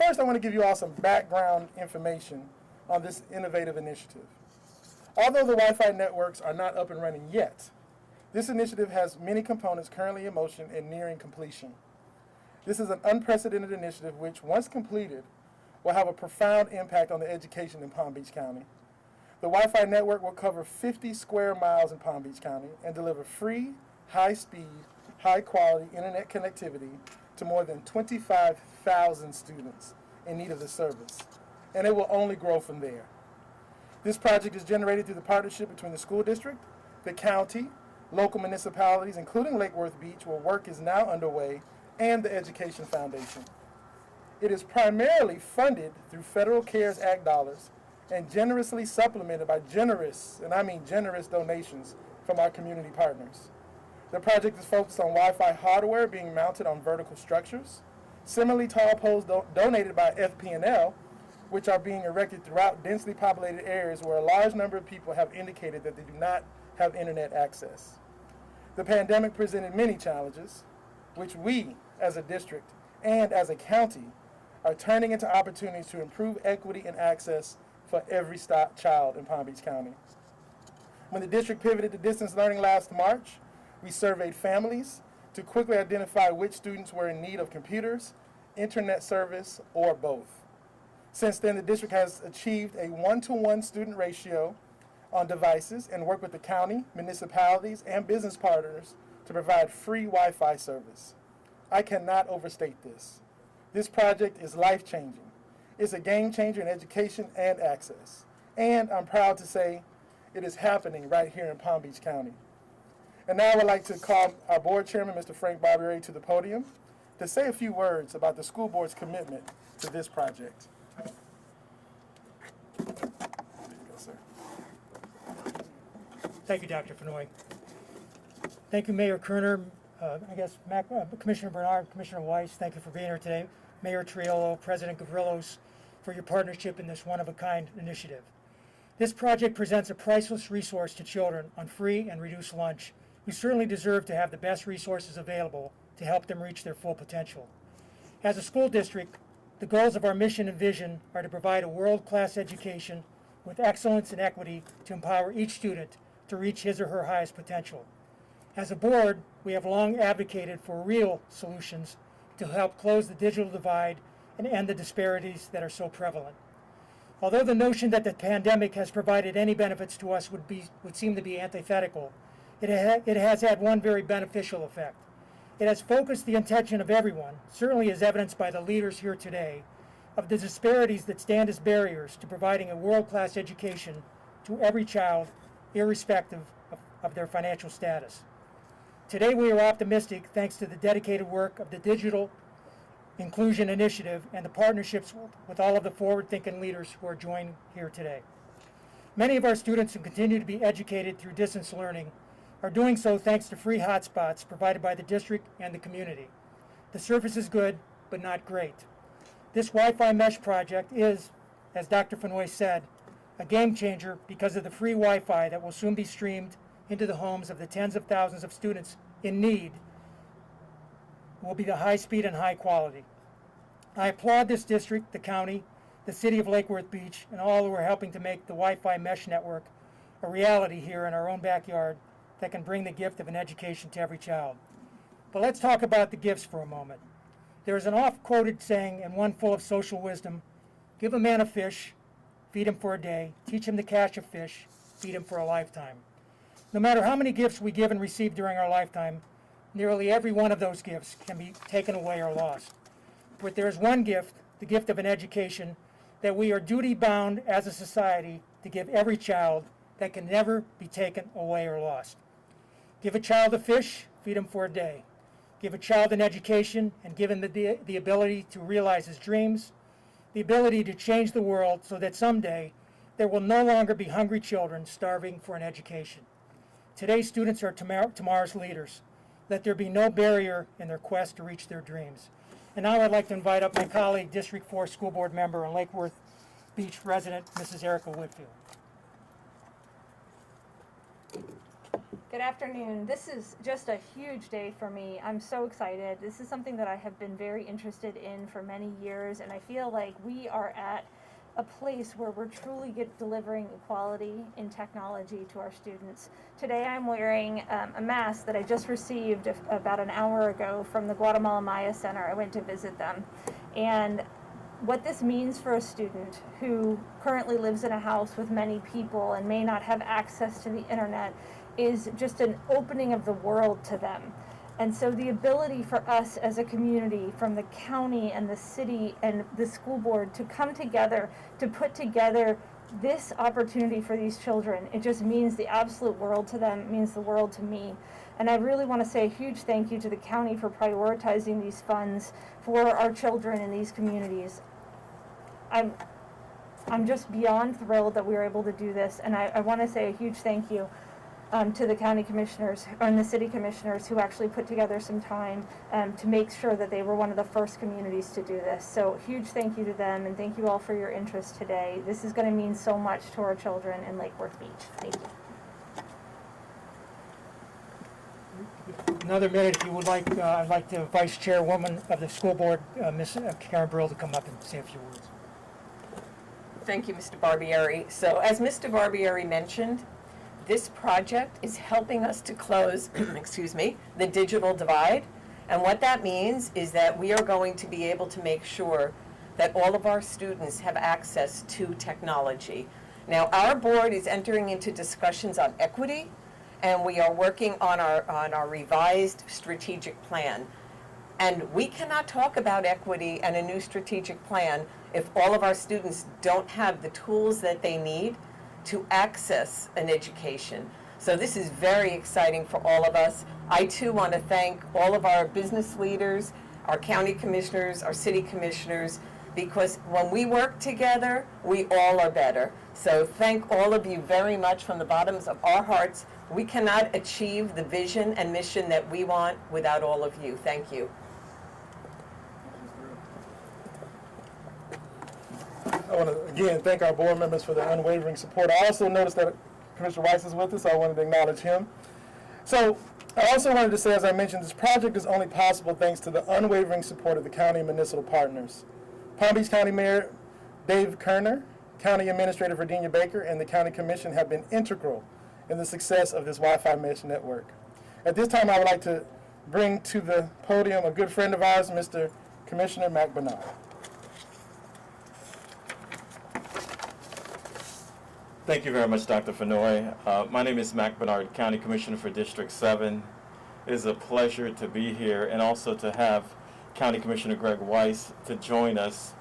first, I want to give you all some background information on this innovative initiative. Although the Wi-Fi networks are not up and running yet, this initiative has many components currently in motion and nearing completion. This is an unprecedented initiative which, once completed, will have a profound impact on the education in Palm Beach County. The Wi-Fi network will cover 50 square miles in Palm Beach County and deliver free, high-speed, high-quality internet connectivity to more than 25,000 students in need of the service, and it will only grow from there. This project is generated through the partnership between the school district, the county, local municipalities, including Lake Worth Beach, where work is now underway, and the Education Foundation. It is primarily funded through Federal CARES Act dollars and generously supplemented by generous, and I mean generous, donations from our community partners. The project is focused on Wi-Fi hardware being mounted on vertical structures, similarly tall poles donated by FP&L, which are being erected throughout densely populated areas where a large number of people have indicated that they do not have internet access. The pandemic presented many challenges, which we, as a district and as a county, are turning into opportunities to improve equity and access for every child in Palm Beach County. When the district pivoted to distance learning last March, we surveyed families to quickly identify which students were in need of computers, internet service, or both. Since then, the district has achieved a 1-to-1 student ratio on devices and worked with the county, municipalities, and business partners to provide free Wi-Fi service. I cannot overstate this. This project is life-changing. It's a game changer in education and access. And I'm proud to say it is happening right here in Palm Beach County. And now I would like to call our board chairman, Mr. Frank Barbieri, to the podium to say a few words about the school board's commitment to this project. There you go, sir. Thank you, Dr. Fenoy. Thank you, Mayor Kerner, Commissioner Bernard, Commissioner Weiss, thank you for being here today. Mayor Triolo, President Gavrilos, for your partnership in this one-of-a-kind initiative. This project presents a priceless resource to children on free and reduced lunch who certainly deserve to have the best resources available to help them reach their full potential. As a school district, the goals of our mission and vision are to provide a world-class education with excellence and equity to empower each student to reach his or her highest potential. As a board, we have long advocated for real solutions to help close the digital divide and end the disparities that are so prevalent. Although the notion that the pandemic has provided any benefits to us would seem to be antithetical, it has had one very beneficial effect. It has focused the attention of everyone, certainly as evidenced by the leaders here today, of the disparities that stand as barriers to providing a world-class education to every child, irrespective of their financial status. Today we are optimistic thanks to the dedicated work of the Digital Inclusion Initiative and the partnerships with all of the forward-thinking leaders who are joined here today. Many of our students who continue to be educated through distance learning are doing so thanks to free hotspots provided by the district and the community. The service is good, but not great. This Wi-Fi mesh project is, as Dr. Fenoy said, a game changer because of the free Wi-Fi that will soon be streamed into the homes of the tens of thousands of students in need will be the high speed and high quality. I applaud this district, the county, the city of Lake Worth Beach, and all who are helping to make the Wi-Fi mesh network a reality here in our own backyard that can bring the gift of an education to every child. But let's talk about the gifts for a moment. There is an oft-quoted saying and one full of social wisdom: give a man a fish, feed him for a day, teach him to catch a fish, feed him for a lifetime. No matter how many gifts we give and receive during our lifetime, nearly every one of those gifts can be taken away or lost. But there is one gift, the gift of an education, that we are duty-bound as a society to give every child that can never be taken away or lost. Give a child a fish, feed him for a day. Give a child an education and give him the ability to realize his dreams, the ability to change the world so that someday there will no longer be hungry children starving for an education. Today's students are tomorrow's leaders. Let there be no barrier in their quest to reach their dreams. And now I'd like to invite up my colleague, District 4 School Board member and Lake Worth Beach resident, Mrs. Erica Whitfield. Good afternoon. This is just a huge day for me. I'm so excited. This is something that I have been very interested in for many years, and I feel like we are at a place where we're truly delivering equality in technology to our students. Today I'm wearing a mask that I just received about an hour ago from the Guatemala Maya Center. I went to visit them. And what this means for a student who currently lives in a house with many people and may not have access to the internet is just an opening of the world to them. And so the ability for us as a community, from the county and the city and the school board, to come together to put together this opportunity for these children, it just means the absolute world to them. It means the world to me. And I really want to say a huge thank you to the county for prioritizing these funds for our children in these communities. I'm just beyond thrilled that we were able to do this, and I want to say a huge thank you to the county commissioners and the city commissioners who actually put together some time to make sure that they were one of the first communities to do this. So huge thank you to them, and thank you all for your interest today. This is going to mean so much to our children in Lake Worth Beach. Thank you. Another minute, if you would like, I'd like the Vice Chairwoman of the school board, Ms. Karen Brill, to come up and say a few words. Thank you, Mr. Barbieri. So as Mr. Barbieri mentioned, this project is helping us to close, excuse me, the digital divide. And what that means is that we are going to be able to make sure that all of our students have access to technology. Now, our board is entering into discussions on equity, and we are working on our revised strategic plan. And we cannot talk about equity and a new strategic plan if all of our students don't have the tools that they need to access an education. So this is very exciting for all of us. I too want to thank all of our business leaders, our county commissioners, our city commissioners, because when we work together, we all are better. So thank all of you very much from the bottoms of our hearts. We cannot achieve the vision and mission that we want without all of you. Thank you. I want to again thank our board members for their unwavering support. I also noticed that Commissioner Rice is with us, so I wanted to acknowledge him. So I also wanted to say, as I mentioned, this project is only possible thanks to the unwavering support of the county and municipal partners. Palm Beach County Mayor Dave Kerner, County Administrator Virginia Baker, and the County Commission have been integral in the success of this Wi-Fi mesh network. At this time, I would like to bring to the podium a good friend of ours, Mr. Commissioner Mac Bernard. Thank you very much, Dr. Fenoy. My name is Mac Bernard, County Commissioner for District 7. It is a pleasure to be here and also to have County Commissioner Greg Weiss to join us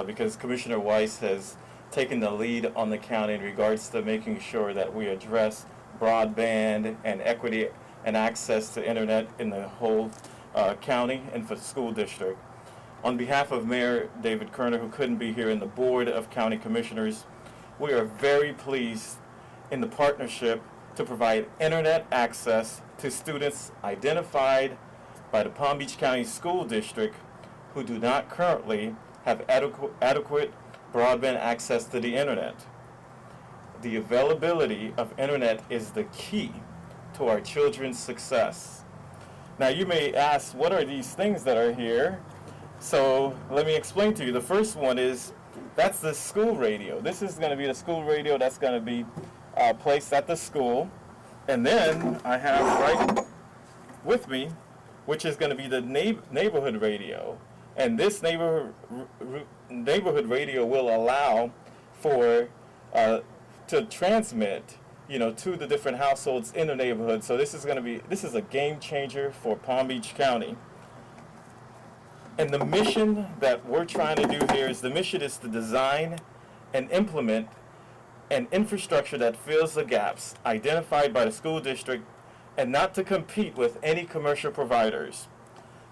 because Commissioner Weiss has taken the lead on the county in regards to making sure that we address broadband and equity and access to internet in the whole county and for the school district. On behalf of Mayor David Kerner, who couldn't be here, and the Board of County Commissioners, we are very pleased in the partnership to provide internet access to students identified by the Palm Beach County School District who do not currently have adequate broadband access to the internet. The availability of internet is the key to our children's success. Now you may ask, what are these things that are here? So let me explain to you. The first one is, that's the school radio. This is going to be the school radio that's going to be placed at the school. And then I have right with me, which is going to be the neighborhood radio. And this neighborhood radio will allow for to transmit, to the different households in the neighborhood. So this is a game changer for Palm Beach County. And the mission that we're trying to do here is, the mission is to design and implement an infrastructure that fills the gaps identified by the school district and not to compete with any commercial providers.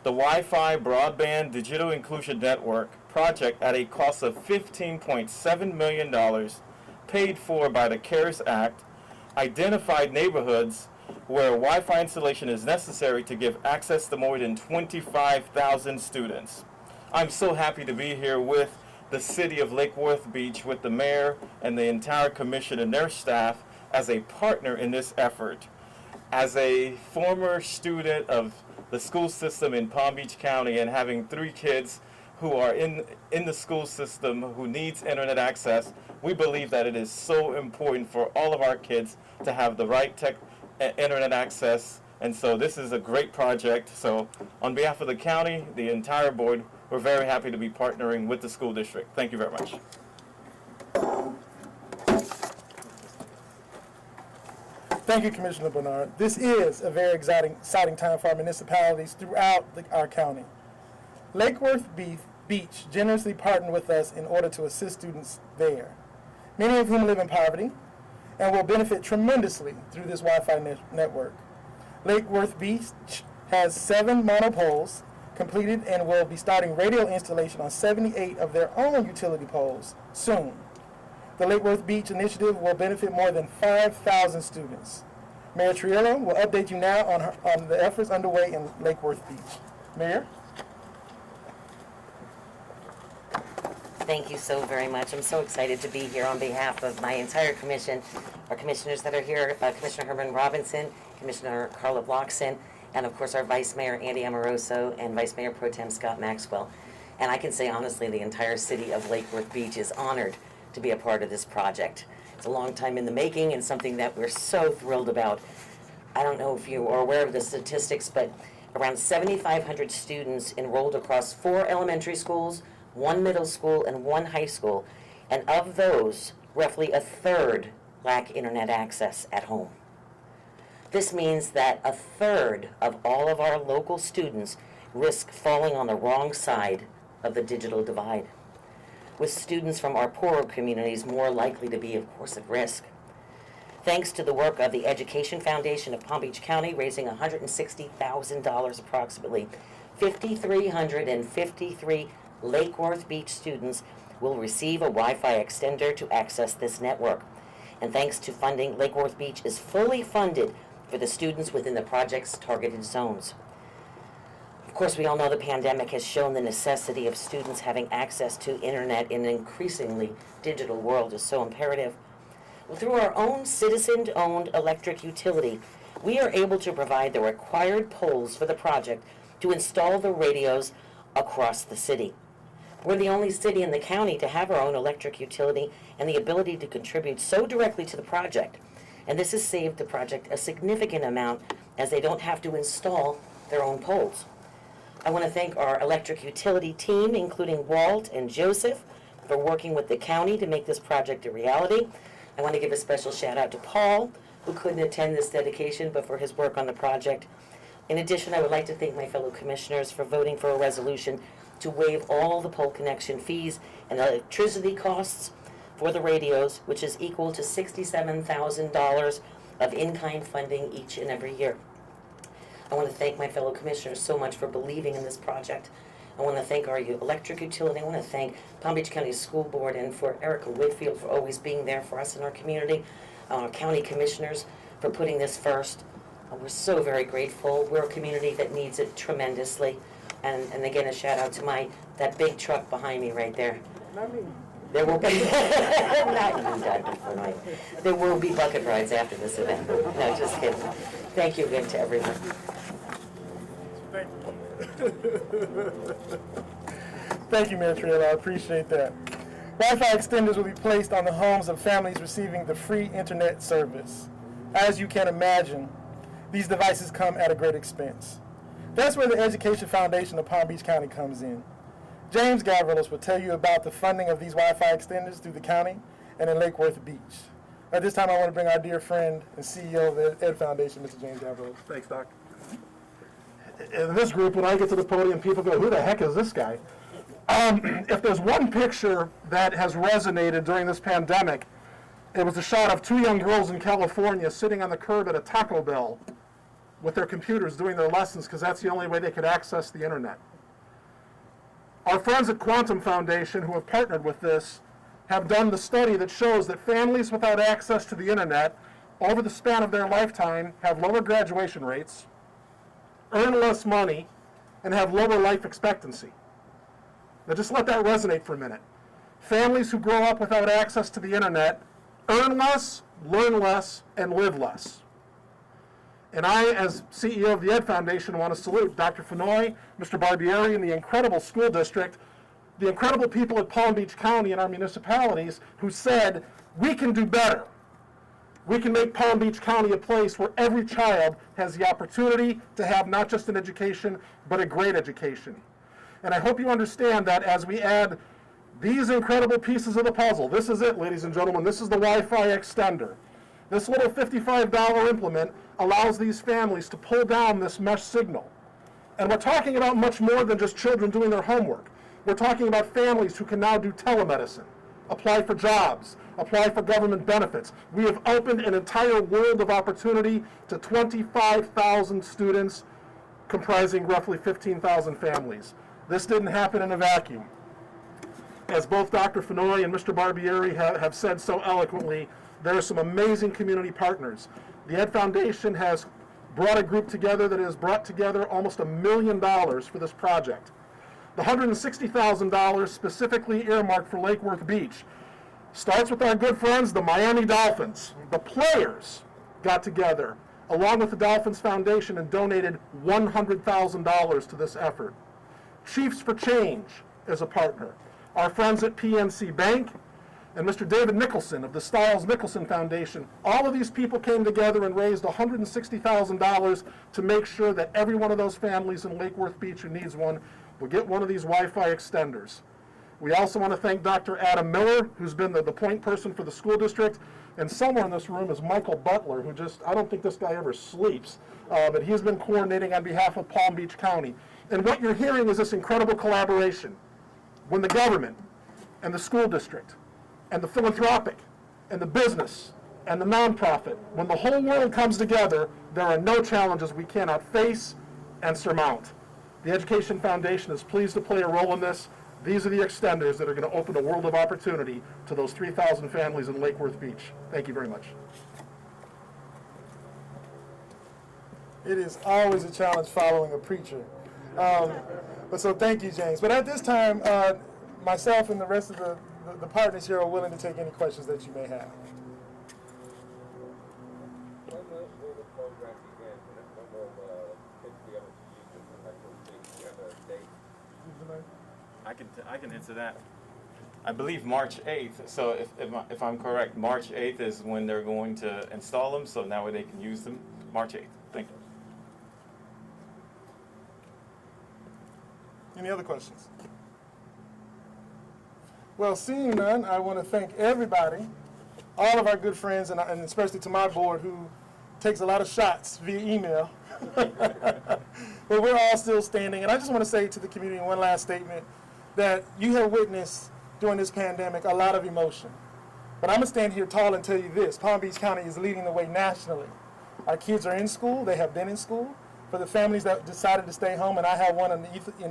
The Wi-Fi Broadband Digital Inclusion Network project, at a cost of $15.7 million, paid for by the CARES Act, identified neighborhoods where Wi-Fi installation is necessary to give access to more than 25,000 students. I'm so happy to be here with the city of Lake Worth Beach, with the mayor and the entire commission and their staff as a partner in this effort. As a former student of the school system in Palm Beach County and having 3 kids who are in the school system who needs internet access, we believe that it is so important for all of our kids to have the right internet access. And so this is a great project. So on behalf of the county, the entire board, we're very happy to be partnering with the school district. Thank you very much. Thank you, Commissioner Bernard. This is a very exciting time for our municipalities throughout our county. Lake Worth Beach generously partnered with us in order to assist students there, many of whom live in poverty and will benefit tremendously through this Wi-Fi network. Lake Worth Beach has 7 monopoles completed and will be starting radio installation on 78 of their own utility poles soon. The Lake Worth Beach initiative will benefit more than 5,000 students. Mayor Triello will update you now on the efforts underway in Lake Worth Beach. Mayor? Thank you so very much. I'm so excited to be here on behalf of my entire commission, our commissioners that are here, Commissioner Herman Robinson, Commissioner Carla Blockson, and of course our Vice Mayor Andy Amoroso and Vice Mayor Pro Tem Scott Maxwell. And I can say honestly, the entire city of Lake Worth Beach is honored to be a part of this project. It's a long time in the making and something that we're so thrilled about. I don't know if you are aware of the statistics, but around 7,500 students enrolled across 4 elementary schools, 1 middle school, and 1 high school. And of those, roughly a third lack internet access at home. This means that a third of all of our local students risk falling on the wrong side of the digital divide, with students from our poorer communities more likely to be, of course, at risk. Thanks to the work of the Education Foundation of Palm Beach County, raising $160,000 approximately, 5,353 Lake Worth Beach students will receive a Wi-Fi extender to access this network. And thanks to funding, Lake Worth Beach is fully funded for the students within the project's targeted zones. Of course, we all know the pandemic has shown the necessity of students having access to internet in an increasingly digital world is so imperative. Well, through our own citizen-owned electric utility, we are able to provide the required poles for the project to install the radios across the city. We're the only city in the county to have our own electric utility and the ability to contribute so directly to the project. And this has saved the project a significant amount as they don't have to install their own poles. I want to thank our electric utility team, including Walt and Joseph, for working with the county to make this project a reality. I want to give a special shout out to Paul, who couldn't attend this dedication, but for his work on the project. In addition, I would like to thank my fellow commissioners for voting for a resolution to waive all the pole connection fees and electricity costs for the radios, which is equal to $67,000 of in-kind funding each and every year. I want to thank my fellow commissioners so much for believing in this project. I want to thank our electric utility. I want to thank Palm Beach County School Board and for Erica Whitfield for always being there for us in our community. Our county commissioners for putting this first. We're so very grateful. We're a community that needs it tremendously. And again, a shout out to that big truck behind me right there. There will be, not you, Dr. Furnoy. There will be bucket rides after this event. No, just kidding. Thank you again to everyone. Thank you, Mayor Triello. I appreciate that. Wi-Fi extenders will be placed on the homes of families receiving the free internet service. As you can imagine, these devices come at a great expense. That's where the Education Foundation of Palm Beach County comes in. James Gavrilos will tell you about the funding of these Wi-Fi extenders through the county and in Lake Worth Beach. At this time, I want to bring our dear friend and CEO of the Ed Foundation, Mr. James Gavrilos. Thanks, Doc. In this group, when I get to the podium, people go, who the heck is this guy? If there's one picture that has resonated during this pandemic, it was a shot of 2 young girls in California sitting on the curb at a Taco Bell with their computers doing their lessons because that's the only way they could access the internet. Our friends at Quantum Foundation, who have partnered with this, have done the study that shows that families without access to the internet over the span of their lifetime have lower graduation rates, earn less money, and have lower life expectancy. Now just let that resonate for a minute. Families who grow up without access to the internet earn less, learn less, and live less. And I, as CEO of the Ed Foundation, want to salute Dr. Fenoy, Mr. Barbieri, and the incredible school district, the incredible people at Palm Beach County and our municipalities who said, we can do better. We can make Palm Beach County a place where every child has the opportunity to have not just an education, but a great education. And I hope you understand that as we add these incredible pieces of the puzzle, this is it, ladies and gentlemen, this is the Wi-Fi extender. This little $55 implement allows these families to pull down this mesh signal. And we're talking about much more than just children doing their homework. We're talking about families who can now do telemedicine, apply for jobs, apply for government benefits. We have opened an entire world of opportunity to 25,000 students, comprising roughly 15,000 families. This didn't happen in a vacuum. As both Dr. Fenoy and Mr. Barbieri have said so eloquently, there are some amazing community partners. The Ed Foundation has brought a group together that has brought together almost $1 million for this project. The $160,000 specifically earmarked for Lake Worth Beach starts with our good friends, the Miami Dolphins. The players got together along with the Dolphins Foundation and donated $100,000 to this effort. Chiefs for Change is a partner. Our friends at PNC Bank and Mr. David Nicholson of the Stiles Nicholson Foundation, all of these people came together and raised $160,000 to make sure that every one of those families in Lake Worth Beach who needs one will get one of these Wi-Fi extenders. We also want to thank Dr. Adam Miller, who's been the point person for the school district, and somewhere in this room is Michael Butler, who I don't think this guy ever sleeps, but he's been coordinating on behalf of Palm Beach County. And what you're hearing is this incredible collaboration. When the government and the school district and the philanthropic and the business and the nonprofit, when the whole world comes together, there are no challenges we cannot face and surmount. The Education Foundation is pleased to play a role in this. These are the extenders that are going to open a world of opportunity to those 3,000 families in Lake Worth Beach. Thank you very much. It is always a challenge following a preacher. But so thank you, James. But at this time, myself and the rest of the partners here are willing to take any questions that you may have. When will the program begin? When will kids be able to use it? Do you have a date? I can answer that. I believe March 8th. So if I'm correct, March 8th is when they're going to install them. So now they can use them. March 8th. Thank you. Any other questions? Well, seeing none, I want to thank everybody, all of our good friends, and especially to my board who takes a lot of shots via email. But we're all still standing. And I just want to say to the community one last statement that you have witnessed during this pandemic a lot of emotion. But I'm going to stand here tall and tell you this. Palm Beach County is leading the way nationally. Our kids are in school. They have been in school. For the families that decided to stay home, and I have one in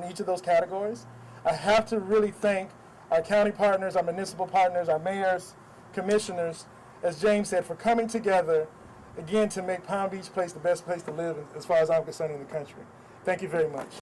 each of those categories, I have to really thank our county partners, our municipal partners, our mayors, commissioners, as James said, for coming together, again, to make Palm Beach Place the best place to live as far as I'm concerned in the country. Thank you very much.